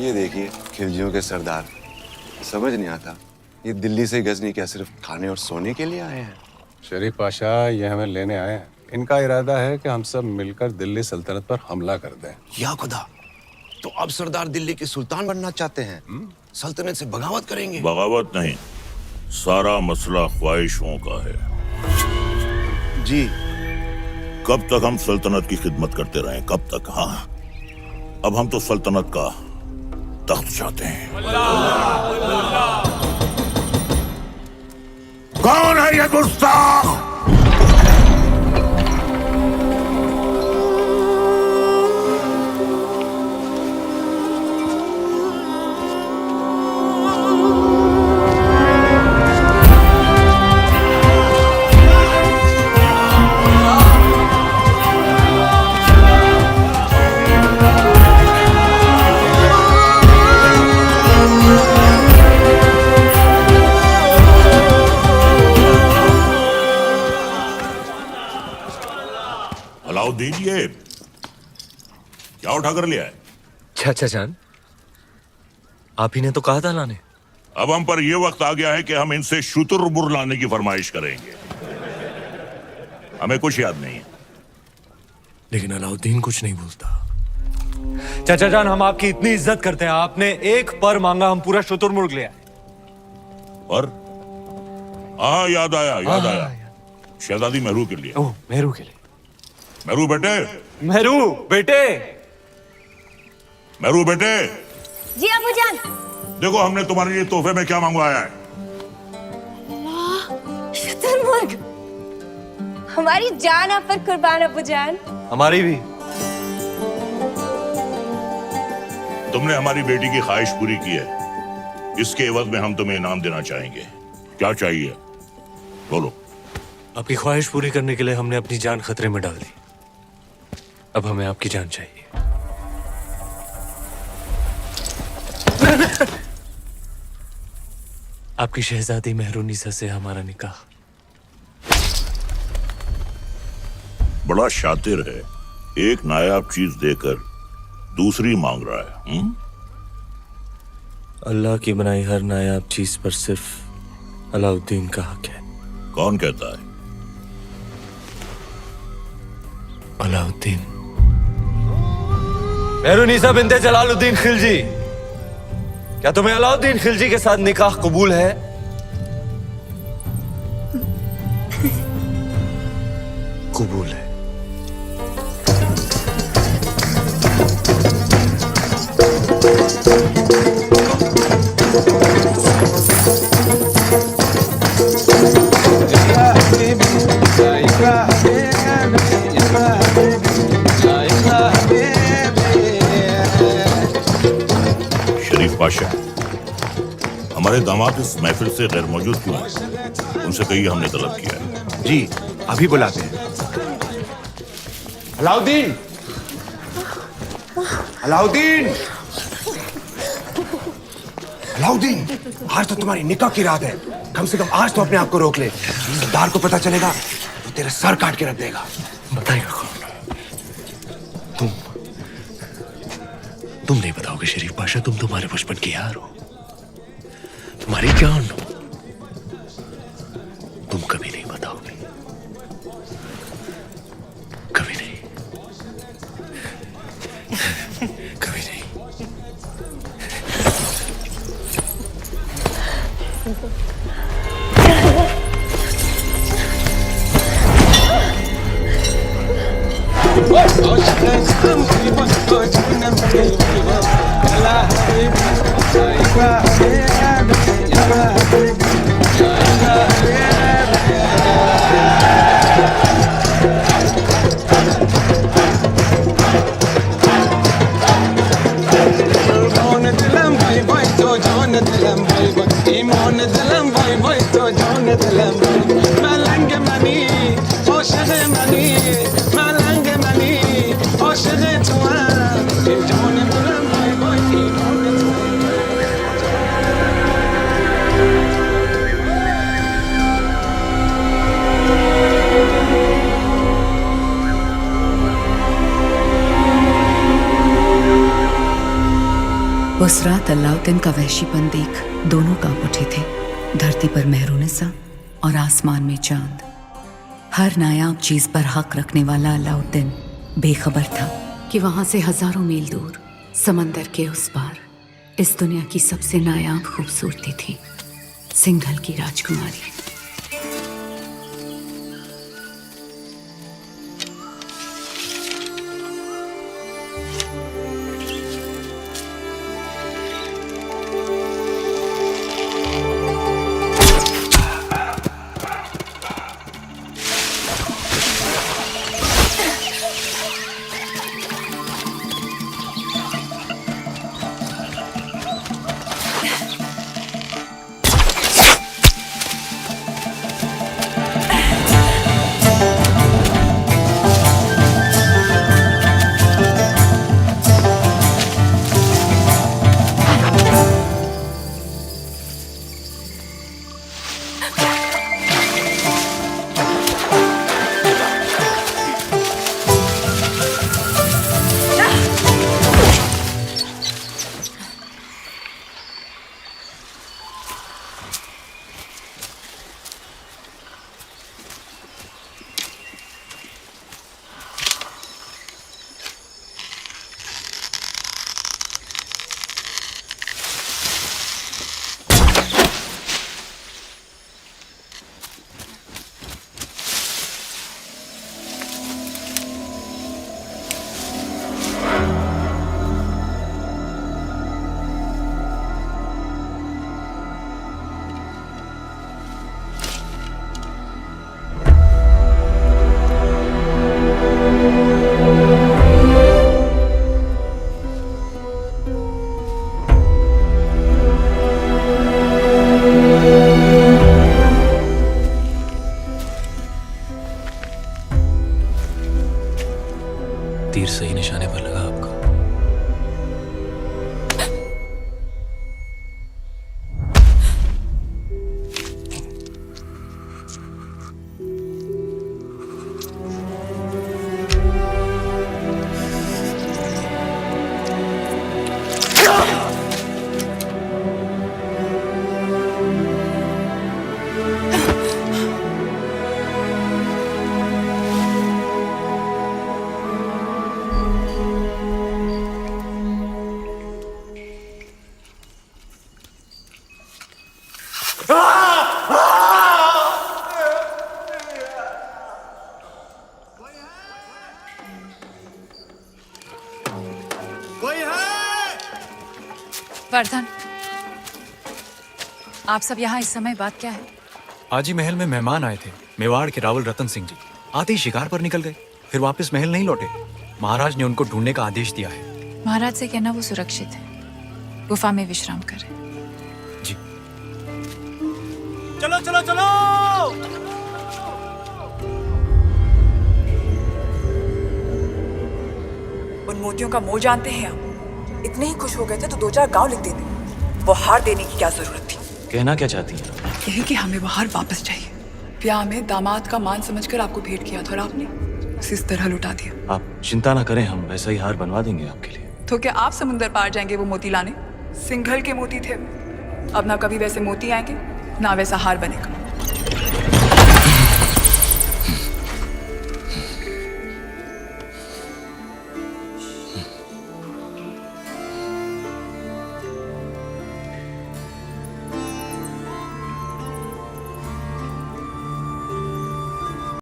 ये देखिए खिलजियों के सरदार। समझ नहीं आता ये दिल्ली से गजनी क्या सिर्फ खाने और सोने के लिए आए हैं? शरीफ पाशा ये हमें लेने आए हैं। इनका इरादा है कि हम सब मिलकर दिल्ली सल्तनत पर हमला कर दें। या खुदा, तो अब सरदार दिल्ली के सुल्तान बनना चाहते हैं? सल्तनत से बगावत करेंगे? बगावत नहीं, सारा मसला ख्वाहिशों का है। जी। कब तक हम सल्तनत की खिदमत करते रहें? कब तक? हाँ, अब हम तो सल्तनत का तख्त चाहते हैं। कौन है ये गुस्ताख? अलाउद्दीन, ये क्या उठा कर लिया है? चाचा जान, आप ही ने तो कहा था लाने। अब हम पर यह वक्त आ गया है कि हम इनसे शुतुरमुर्ग लाने की फरमाइश करेंगे। हमें कुछ याद नहीं है। लेकिन अलाउद्दीन कुछ नहीं भूलता। चाचा जान, हम आपकी इतनी इज्जत करते हैं, आपने एक पर मांगा, हम पूरा शुतुरमुर्ग ले आए। पर याद आया। शहजादी मेहरू के लिए। ओह, मेहरू के लिए। मेहरू बेटे। मेहरू बेटे। जी अबूजान। देखो हमने तुम्हारे लिए तोहफे में क्या मंगवाया है। शुतुरमुर्ग। हमारी जान आप पर कुर्बान अबूजान। हमारी भी। तुमने हमारी बेटी की ख्वाहिश पूरी की है, इसके एवज में हम तुम्हें इनाम देना चाहेंगे। क्या चाहिए बोलो। आपकी ख्वाहिश पूरी करने के लिए हमने अपनी जान खतरे में डाल दी। अब हमें आपकी जान चाहिए। आपकी शहजादी मेहरुनिसा से हमारा निकाह। बड़ा शातिर है, एक नायाब चीज देकर दूसरी मांग रहा है। अल्लाह की बनाई हर नायाब चीज पर सिर्फ अलाउद्दीन का हक है। कौन कहता है? अलाउद्दीन। मेहरुनिसा बिन्ते जलालुद्दीन खिलजी, क्या तुम्हें अलाउद्दीन खिलजी के साथ निकाह कबूल है? कबूल है। शरीफ पाशा, हमारे दामाद इस महफिल से गैर मौजूद क्यों हैं? उनसे कहिए हमने तलब किया है। जी, अभी बुलाते हैं। अलाउद्दीन! अलाउद्दीन! अलाउद्दीन, आज तो तुम्हारी निकाह की रात है। कम से कम आज तो अपने आप को रोक ले। सरदार को पता चलेगा तो तेरा सर काट के रख देगा। बताएगा कौन? तुम नहीं बताओगे शरीफ पाशा। तुम तुम्हारे बचपन के यार हो, तुम्हारी जान हो। तुम कभी नहीं बताओगे, कभी नहीं, कभी नहीं। उस रात अलाउद्दीन का वहशीपन देख दोनों कांप उठे थे। धरती पर मेहरुनिसा और आसमान में चांद। हर नायाब चीज पर हक रखने वाला अलाउद्दीन बेखबर था कि वहां से हजारों मील दूर समंदर के उस पार इस दुनिया की सबसे नायाब खूबसूरती थी सिंघल की राजकुमारी। तीर सही निशाने पर लगा आपका। वर्धन, आप सब यहाँ इस समय बात क्या है? आज ही महल में मेहमान आए थे, मेवाड़ के रावल रतन सिंह जी। आते ही शिकार पर निकल गए, फिर वापस महल नहीं लौटे। महाराज ने उनको ढूंढने का आदेश दिया है। महाराज से कहना वो सुरक्षित है, गुफा में विश्राम करें। जी। चलो चलो चलो। उन मोतियों का मोल जानते हैं आप? इतने ही खुश हो गए थे तो 2-4 गांव लिख देते। वो हार देने की क्या जरूरत थी? कहना क्या चाहती हैं? यही कि हमें वो हार वापस चाहिए। ब्याह में दामाद का मान समझकर आपको भेंट किया था और आपने उसे इस तरह लुटा दिया। आप चिंता ना करें, हम वैसा ही हार बनवा देंगे आपके लिए। तो क्या आप समुंदर पार जाएंगे वो मोती लाने? सिंघल के मोती थे, अब ना कभी वैसे मोती आएंगे ना वैसा हार बनेगा।